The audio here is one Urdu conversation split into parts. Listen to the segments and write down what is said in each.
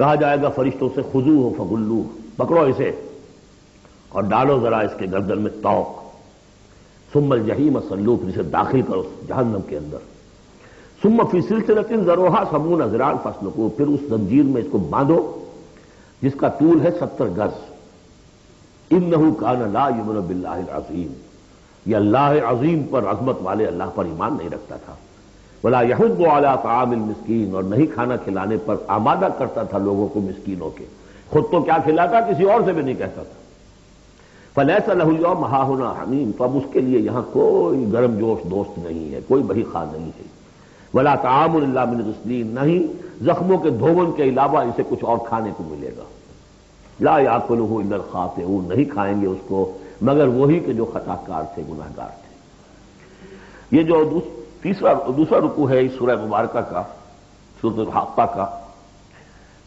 کہا جائے گا فرشتوں سے خذوہ فغلوہ، پکڑو اسے اور ڈالو ذرا اس کے گردن میں طوق، ثم الجحیم صلوہ، پھر اسے داخل کرو جہنم کے اندر، ثم فی سلسلۃ ذرعها 70 ذراعا فاسلکوہ، پھر اس زنجیر میں اس کو باندھو جس کا طول ہے 70 گز، انہ کان لا یؤمن باللہ العظیم، یہ اللہ عظیم پر، عظمت والے اللہ پر ایمان نہیں رکھتا تھا، ولا یحض علی طعام المسکین، اور نہیں کھانا کھلانے پر آمادہ کرتا تھا لوگوں کو مسکینوں کے، خود تو کیا کھلاتا کسی اور سے بھی نہیں کہتا تھا، فلیس لہ اليوم ہاہنا حمیم، تو اب اس کے لیے یہاں کوئی گرم جوش دوست نہیں ہے، کوئی بہی خواہ نہیں ہے، ولا طعام الا من غسلین، نہیں زخموں کے دھون کے علاوہ اسے کچھ اور کھانے کو ملے گا، لا یاکلہ الا الخاطئون، نہیں کھائیں گے اس کو مگر وہی کہ جو خطا کار تھے، گناہ گار تھے۔ یہ جو دوسرا رکوع ہے اس سورہ مبارکہ کا، سورۃ الحاقہ کا،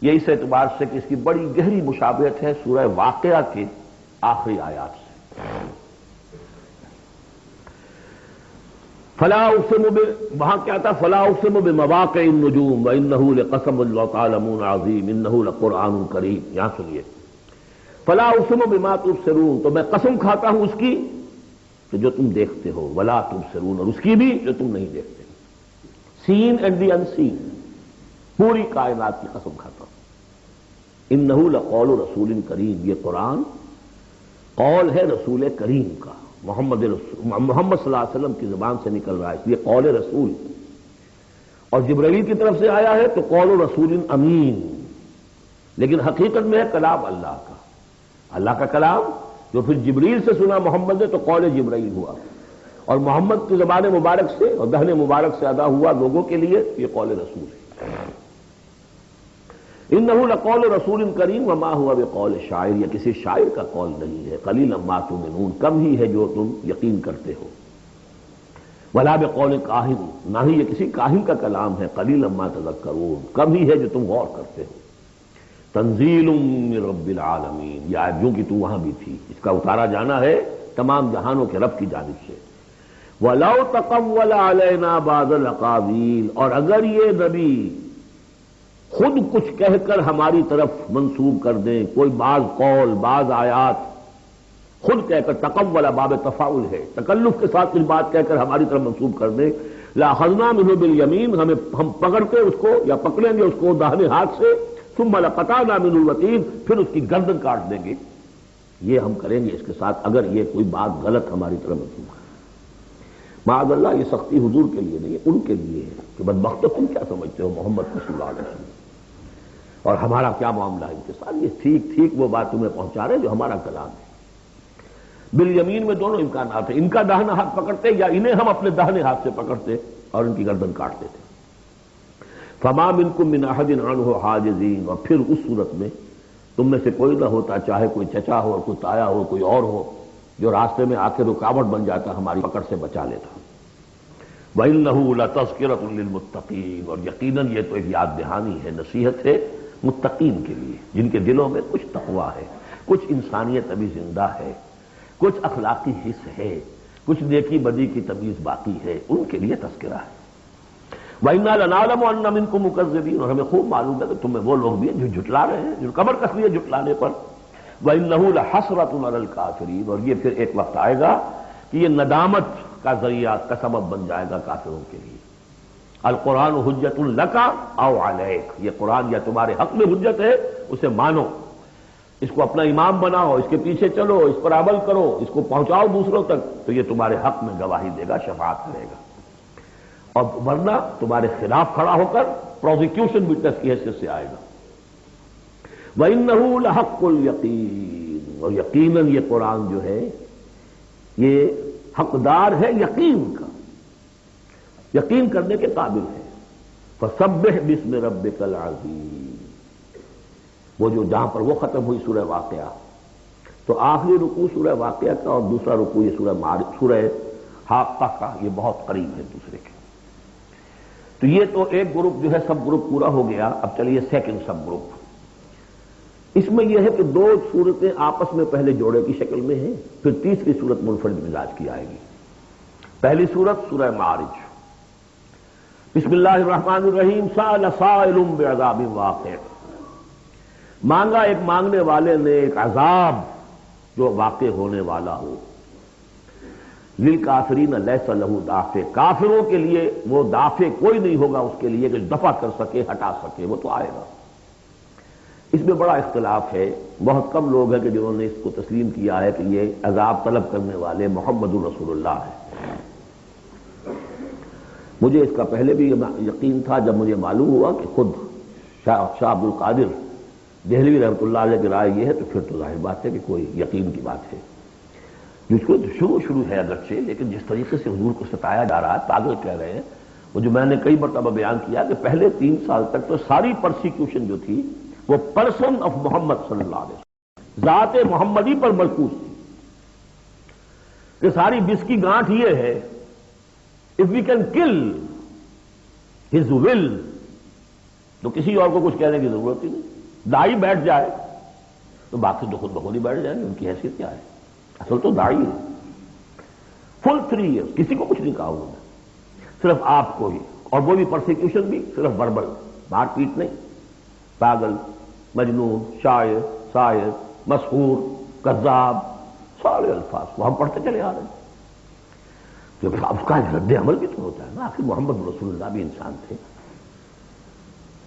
یہ اس اعتبار سے کہ اس کی بڑی گہری مشابہت ہے سورہ واقعہ کے آخری آیات سے۔ فلا اقسم وہاں کیا تھا؟ فلا اقسم بمواقع النجوم وانہ لقسم لو تعلمون عظیم انہ لقرآن کریم، یہاں سنیے، فلا اقسم بما تبصرون، تو میں قسم کھاتا ہوں اس کی کہ جو تم دیکھتے ہو، ولا تبصرون، اور اس کی بھی جو تم نہیں دیکھتے، سین اینڈ دی انسین، پوری کائنات کی قسم کھاتا ہوں، انہ لقول رسول کریم، یہ قرآن قول ہے رسول کریم کا، محمد صلی اللہ علیہ وسلم کی زبان سے نکل رہا ہے، اس لیے قول رسول، اور جبرائیل کی طرف سے آیا ہے تو قول رسول امین، لیکن حقیقت میں ہے کلام اللہ کا، اللہ کا کلام جو پھر جبریل سے سنا محمد نے تو قول جبرائیل ہوا، اور محمد کی زبان مبارک سے اور دہن مبارک سے ادا ہوا لوگوں کے لیے، یہ قول رسول ہے۔ انہ لقول رسول کریم وما هو بقول شاعر، یہ کسی شاعر کا قول نہیں ہے، قلیلا ما تؤمنون، کم ہی ہے جو تم یقین کرتے ہو، ولا بقول کاہن، نہ ہی یہ کسی کاہن کا کلام ہے، قلیلا ما تذکرون، کم ہی ہے جو تم غور کرتے ہو، تنزیل من رب العالمین، یہ آیت جو کہ تو وہاں بھی تھی، اس کا اتارا جانا ہے تمام جہانوں کے رب کی جانب سے، وَلَوْ تَقَوَّلَ عَلَيْنَا بَعْضَ الْأَقَاوِيلِ، اور اگر یہ نبی خود کچھ کہہ کر ہماری طرف منسوب کر دیں، کوئی بعض قول بعض آیات خود کہہ کر، تقول باب تفاعل ہے، تکلف کے ساتھ کچھ بات کہہ کر ہماری طرف منسوب کر دیں، لَأَخَذْنَا مِنْهُ بِالْيَمِينِ، ہم پکڑ کے اس کو یا پکڑیں گے اس کو داہنے ہاتھ سے، ثُمَّ لَقَطَعْنَا مِنْهُ الْوَتِينَ، پھر اس کی گردن کاٹ دیں گے، یہ ہم کریں گے اس کے ساتھ اگر یہ کوئی بات غلط ہماری طرف منسوب ہے۔ معاذ اللہ، یہ سختی حضور کے لیے نہیں ہے، ان کے لیے ہے کہ بدبختو تم کیا سمجھتے ہو محمد صلی اللہ علیہ وسلم، اور ہمارا کیا معاملہ ہے ان کے ساتھ، یہ ٹھیک وہ بات تمہیں پہنچا رہے جو ہمارا کلام ہے۔ بالیمین میں دونوں امکانات ہیں، ان کا داہنا ہاتھ پکڑتے یا انہیں ہم اپنے داہنے ہاتھ سے پکڑتے اور ان کی گردن کاٹتے تھے۔ فما منکم من احد عنہ حاجزین، اور پھر اس صورت میں تم میں سے کوئی نہ ہوتا، چاہے کوئی چچا ہو، کوئی تایا ہو، کوئی اور ہو، جو راستے میں آ کے رکاوٹ بن جاتا، ہماری پکڑ سے بچا لیتا۔ وَإِنَّهُ لَتَذْكِرَةٌ لِّلْمُتَّقِينَ، اور یقیناً یہ تو ایک یاد دہانی ہے، نصیحت ہے متقین کے لیے، جن کے دلوں میں کچھ تقویٰ ہے، کچھ انسانیت ابھی زندہ ہے، کچھ اخلاقی حس ہے، کچھ نیکی بدی کی تمیز باقی ہے، ان کے لیے تذکرہ ہے۔ وَإِنَّا لَنَعْلَمُ أَنَّ مِنكُم مُكَذِّبِينَ، اور ہمیں خوب معلوم ہے کہ تم میں وہ لوگ بھی ہیں جو جھٹلا رہے ہیں، جو کمر کس لیے جھٹلانے پر۔ وَإِنَّهُ لَحَسْرَةٌ عَلَى الْكَافِرِينَ، اور یہ پھر ایک وقت آئے گا کہ یہ ندامت کا ذریعہ کا سبب بن جائے گا کافروں کے لیے۔ القرآن حجت لک او علیک، یہ قرآن یا تمہارے حق میں حجت ہے، اسے مانو، اس کو اپنا امام بناؤ، اس کے پیچھے چلو، اس پر عمل کرو، اس کو پہنچاؤ دوسروں تک، تو یہ تمہارے حق میں گواہی دے گا، شفاعت کرے گا، اور ورنہ تمہارے خلاف کھڑا ہو کر پروزیکیوشن وٹنس کی حیثیت سے آئے گا۔ وَإِنَّهُ لَحَقُّ الْيَقِينِ، اور یقیناً یہ قرآن جو ہے یہ حقدار ہے یقین کا، یقین کرنے کے قابل ہے۔ فَسَبِّحْ بِاسْمِ رَبِّكَ الْعَظِيمِ، وہ جو جہاں پر وہ ختم ہوئی سورہ واقعہ، تو آخری رکوع سورہ واقعہ کا اور دوسرا رکوع یہ سورہ حاقہ کا، یہ بہت قریب ہے دوسرے کے۔ تو یہ تو ایک گروپ جو ہے سب گروپ پورا ہو گیا، اب چلیے سیکنڈ سب گروپ۔ اس میں یہ ہے کہ دو صورتیں آپس میں پہلے جوڑے کی شکل میں ہیں، پھر تیسری صورت منفرد مزاج کی آئے گی۔ پہلی صورت سورہ معارج، بسم اللہ الرحمن الرحیم، سأل سائل بعذاب واقع، مانگا ایک مانگنے والے نے ایک عذاب جو واقع ہونے والا ہو. للکافرین لیس لہ دافع، کافروں کے لیے وہ دافع کوئی نہیں ہوگا اس کے لیے کہ دفع کر سکے، ہٹا سکے، وہ تو آئے گا. اس میں بڑا اختلاف ہے، بہت کم لوگ ہیں کہ جنہوں نے اس کو تسلیم کیا ہے کہ یہ عذاب طلب کرنے والے محمد الرسول اللہ ہے. مجھے اس کا پہلے بھی یقین تھا، جب مجھے معلوم ہوا کہ خود شاہ عبد القادر دہلوی رحمۃ اللہ علیہ کی رائے یہ ہے تو پھر تو ظاہر بات ہے کہ کوئی یقین کی بات ہے. جس کو شروع ہے اگرچہ، لیکن جس طریقے سے حضور کو ستایا جا رہا ہے، پاگل کہہ رہے ہیں. وہ جو میں نے کئی مرتبہ بیان کیا کہ پہلے 3 سال تک تو ساری پرسیکیوشن جو تھی وہ پرسن آف محمد صلی اللہ علیہ وسلم، ذات محمدی پر مرکوز تھی. کہ ساری بس کی گانٹھ یہ ہے، if we can kill his will تو کسی اور کو کچھ کہنے کی ضرورت ہی نہیں. داعی بیٹھ جائے تو باقی تو خود بخود ہی بیٹھ جائیں گے، ان کی حیثیت کیا ہے؟ اصل تو داعی ہے. فل 3 ایئرس کسی کو کچھ نہیں کہا انہوں نے، صرف آپ کو ہی، اور وہ بھی پرسیکیوشن بھی صرف وربل، مار پیٹ نہیں. پاگل، مجنون، شاعر، ساحر، مسحور، کذاب، سارے الفاظ وہ ہم پڑھتے چلے آ رہے ہیں. تو اس کا رد عمل بھی تو ہوتا ہے نا، آخر محمد رسول اللہ بھی انسان تھے.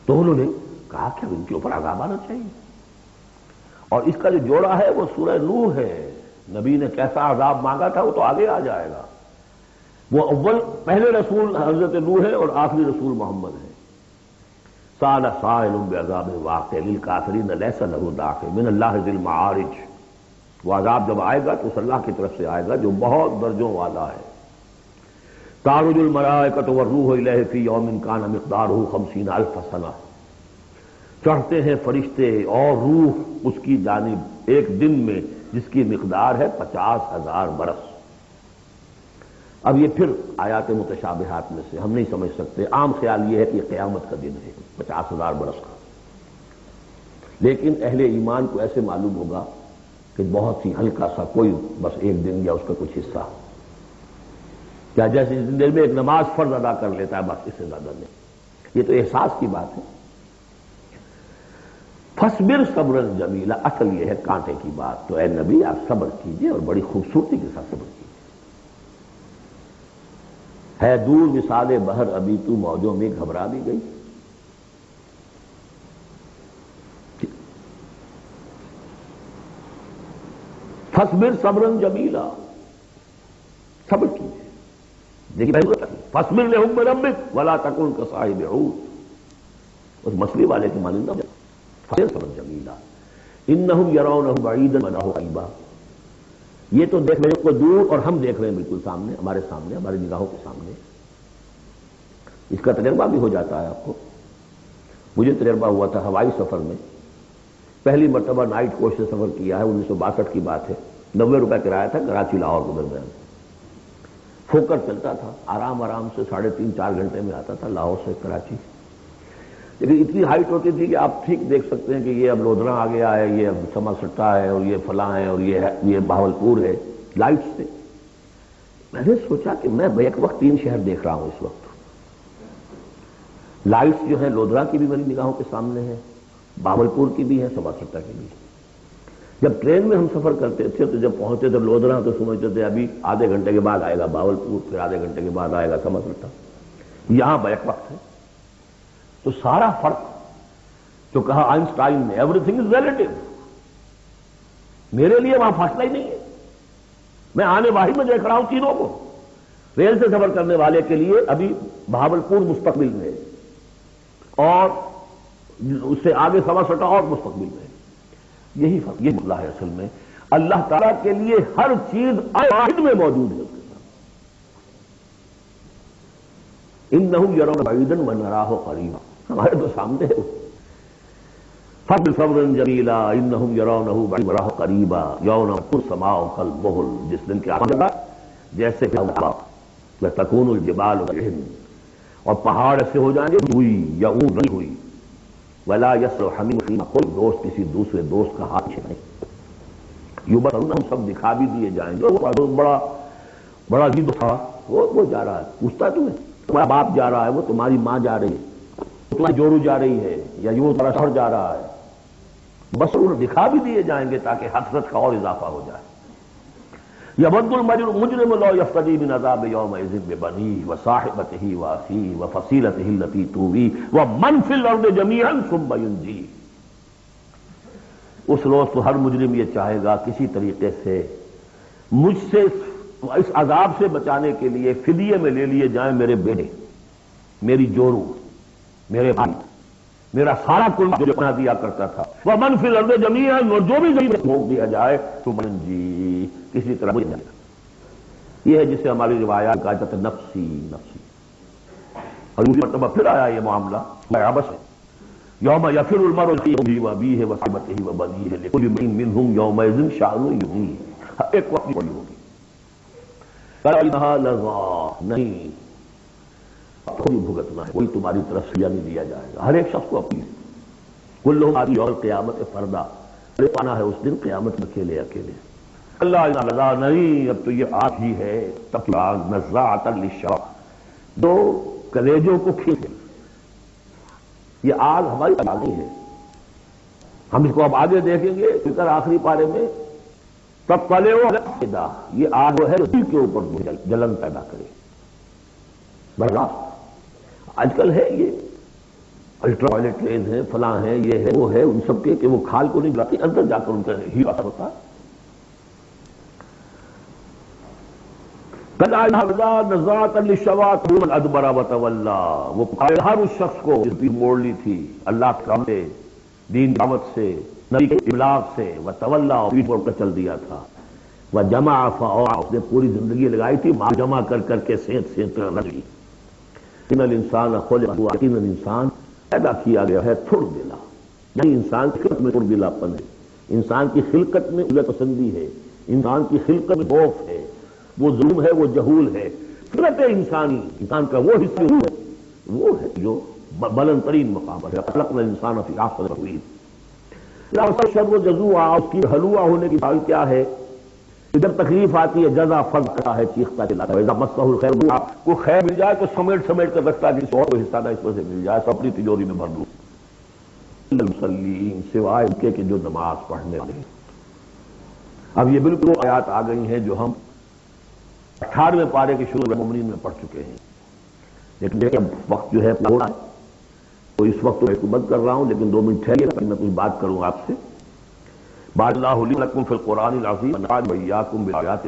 تو انہوں نے کہا کہ ان کے اوپر عذاب آنا چاہیے. اور اس کا جو جوڑا ہے وہ سورہ نوح ہے. نبی نے کیسا عذاب مانگا تھا وہ تو آگے آ جائے گا. وہ پہلے رسول حضرت نوح ہے اور آخری رسول محمد ہے. سأل سائل بعذاب واقع للکافرین لیس لہ دافع من اللہ ذی المعارج. وہ عذاب جب آئے گا تو اس اللہ کی طرف سے آئے گا جو بہت درجوں والا ہے. تعرج الملائکۃ والروح الیہ فی یوم کان مقدارہ 50,000 سنہ. چڑھتے ہیں فرشتے اور روح اس کی جانب ایک دن میں جس کی مقدار ہے 50,000 برس. اب یہ پھر آیات متشابہات میں سے ہم نہیں سمجھ سکتے. عام خیال یہ ہے کہ یہ قیامت کا دن ہے 50,000 برس کا، لیکن اہل ایمان کو ایسے معلوم ہوگا کہ بہت ہی ہلکا سا کوئی بس ایک دن یا اس کا کچھ حصہ، کیا جیسے اس دن میں ایک نماز فرض ادا کر لیتا ہے، بس اس سے زیادہ نہیں. یہ تو احساس کی بات ہے. فصبر صبرا جمیلا، اصل یہ ہے کانٹے کی بات. تو اے نبی آپ صبر کیجئے اور بڑی خوبصورتی کے ساتھ صبر کیجئے. ہے دور مثال بحر ابھی تو موجوں میں گھبرا بھی گئی. فصبر صبرا جمیلا، صبر کیجئے. دیکھیے فصبر لحکم ربک ولا تکن کصاحب حوت، اس مچھلی والے کی مانندہ صبر جمیلا. انہم یرونہ بعیدا ونراہ قریبا. یہ تو دیکھ رہے کو دور اور ہم دیکھ رہے ہیں بالکل سامنے، ہمارے سامنے، ہماری نگاہوں کے سامنے. اس کا تجربہ بھی ہو جاتا ہے آپ کو. مجھے تجربہ ہوا تھا ہوائی سفر میں. پہلی مرتبہ نائٹ کوچ سے سفر کیا ہے، 1962 کی بات ہے. 90 روپے کرایہ تھا کراچی لاہور کے درمیان. فوکر چلتا تھا، آرام آرام سے 3.5-4 گھنٹے میں آتا تھا لاہور سے کراچی. لیکن اتنی ہائٹ ہوتی تھی کہ آپ ٹھیک دیکھ سکتے ہیں کہ یہ اب لودھرا آ گیا ہے، یہ اب سما سٹا ہے، اور یہ فلاں ہے، اور یہ بہاولپور ہے، لائٹ سے. میں نے سوچا کہ میں بیک وقت 3 شہر دیکھ رہا ہوں اس وقت. لائٹس جو ہیں لودھرا کی بھی میری نگاہوں کے سامنے ہے، بہاولپور کی بھی ہے، سما سٹا کی بھی. جب ٹرین میں ہم سفر کرتے تھے تو جب پہنچتے تھے لودھرا تو سمجھتے تھے ابھی آدھے گھنٹے کے بعد آئے گا بہاولپور، پھر آدھے گھنٹے کے بعد آئے گا سما سٹا. یہاں بیک وقت ہے. تو سارا فرق جو کہا آئنسٹائن نے، ایوری تھنگ از ریلیٹو. میرے لیے وہاں فاصلہ ہی نہیں ہے. میں آنے واحد میں دیکھ رہا ہوں تینوں کو. ریل سے سفر کرنے والے کے لیے ابھی بہاولپور مستقبل میں، اور اس سے آگے سما سٹا اور مستقبل میں. یہی فرق، یہ مسئلہ ہے اصل میں. اللہ تعالیٰ کے لیے ہر چیز واحد میں موجود ہے. انہم یرون بعیدا ونراہ قریبا، ہمارے تو سامنے ہے. فصبر صبرا جمیلا انہم یرونہ بعیدا ونراہ قریبا یوم تکون السماء کالمہل. جس دن کے آخر جیسے تکون الجبال کالعہن، اور پہاڑ ایسے ہو جائیں گے ہوئی یا اون نہیں ہوئی. ولا یسر حمیم فیما، کوئی دوست کسی دوسرے دوست کا ہاتھ چھینے. یبصرون، ہم سب دکھا بھی دیے جائیں گے. وہ بڑا عجیب تھا، وہ جا رہا ہے، پوچھتا ہے تمہیں، تمہارا باپ جا رہا ہے، وہ تمہاری ماں جا رہی ہے، تمہاری جوڑو جا رہی ہے، یا یہ وہ تمہارا شوہر جا رہا ہے. بس انہیں دکھا بھی دیے جائیں گے تاکہ حسرت کا اور اضافہ ہو جائے. یود المجرم لو یفتدی من عذاب یومئذ ببنیہ وصاحبتہ واخیہ وفصیلتہ التی تؤویہ ومن فی الارض جمیعا ثم ینجیہ. اس روز تو ہر مجرم یہ چاہے گا کسی طریقے سے مجھ سے اس عذاب سے بچانے کے لیے فدیے میں لے لیے جائیں میرے بیٹے، میری جورو، میرے بھائی، میرا سارا کل جو بنا دیا کرتا تھا. ومن فی الارض جمیعا، اور جو بھی زمین میں پھونک دیا جائے تو منجی، کسی طرح مجھ جائے. یہ ہے جسے ہماری روایات کہا جاتا ہے نفسی نفسی. اور دوسری مرتبہ پھر آیا یہ معاملہ عبس ہے. یوم یفر المرء من اخیہ وابیہ وصاحبتہ وبنیہ لکل امرئ منہم یومئذ شأن یغنیہ. ایک وقت پڑی ہوگی نہیں خود ہی بھگتنا ہے، کوئی تمہاری طرف سے نہیں دیا جائے گا. ہر ایک شخص کو اپنی کلہم آتی یوم قیامت فردا، پانا ہے اس دن قیامت میں اکیلے اکیلے. اللہ نہیں، اب تو یہ آگ ہی ہے، تب آگ نزاعۃ للشوا، جو کلیجوں کو کھینچے. یہ آگ ہماری آگ نہیں ہے. ہم اس کو اب آگے دیکھیں گے فکر آخری پارے میں. تب پلے ہو یہ آگ ہے دل کے اوپر جلن پیدا کرے. برداشت آج کل ہے یہ الٹرا وائلٹ ریز ہیں، فلاں ہیں، یہ ہے وہ ہے، ان سب کے کہ وہ کھال کو نہیں جلاتی، اندر جا کر ان کا ہی اثر ہوتا ہے. نزاعۃ للشوا ثم ادبر وتولى، وہ ہر اس شخص کو جس کی موڑ لی تھی اللہ کے کام سے، دین دعوت سے، نبی کے ابلاغ سے، وتولى، اور پیٹ موڑ کر چل دیا تھا. وجمع فاوعى، اس نے پوری زندگی لگائی تھی مال جمع کر کر کے سینت سینت رکھ لی. ان الانسان خلق هلوعا، ان انسان پیدا کیا گیا ہے تھوڑ دلا، یعنی انسان کی خلقت میں تھوڑ دلا پن ہے، انسان کی خلقت میں الٹ پسندی ہے، انسان کی خلقت میں خوف ہے، وہ ظلم ہے، وہ جہول ہے. فطرت انسانی، انسان کا وہ حصہ ہے وہ ہے جو بلند ترین مقام پر ہے. خلقنا الانسان فی احسن تقویم. شر و جزوعا، اس کی حلوہ ہونے کی بات کیا ہے؟ جب تکلیف آتی ہے جزا فض کرتا ہے، چیختا چلاتا ہے. مسہ الخیر، کو خیر مل جائے تو سمیٹ سمیٹ کر رکھتا ہے، کسی اور کو حصہ نہ اس میں سے مل جائے، سب اپنی تجوری میں بھر لوں. المصلین، سوائے ان کے کہ جو نماز پڑھنے والے ہیں. اب یہ بالکل آیات آ گئی ہیں جو ہم 18ویں پارے کے شروع مومنین میں پڑھ چکے ہیں. لیکن اب وقت جو ہے پورا ہے تو اس وقت میں بند کر رہا ہوں، لیکن 2 منٹ ٹھہریے میں کچھ بات کروں آپ سے. بارک اللہ لی ولکم فی القرآن العظیم ونفعني وإياكم بالآیات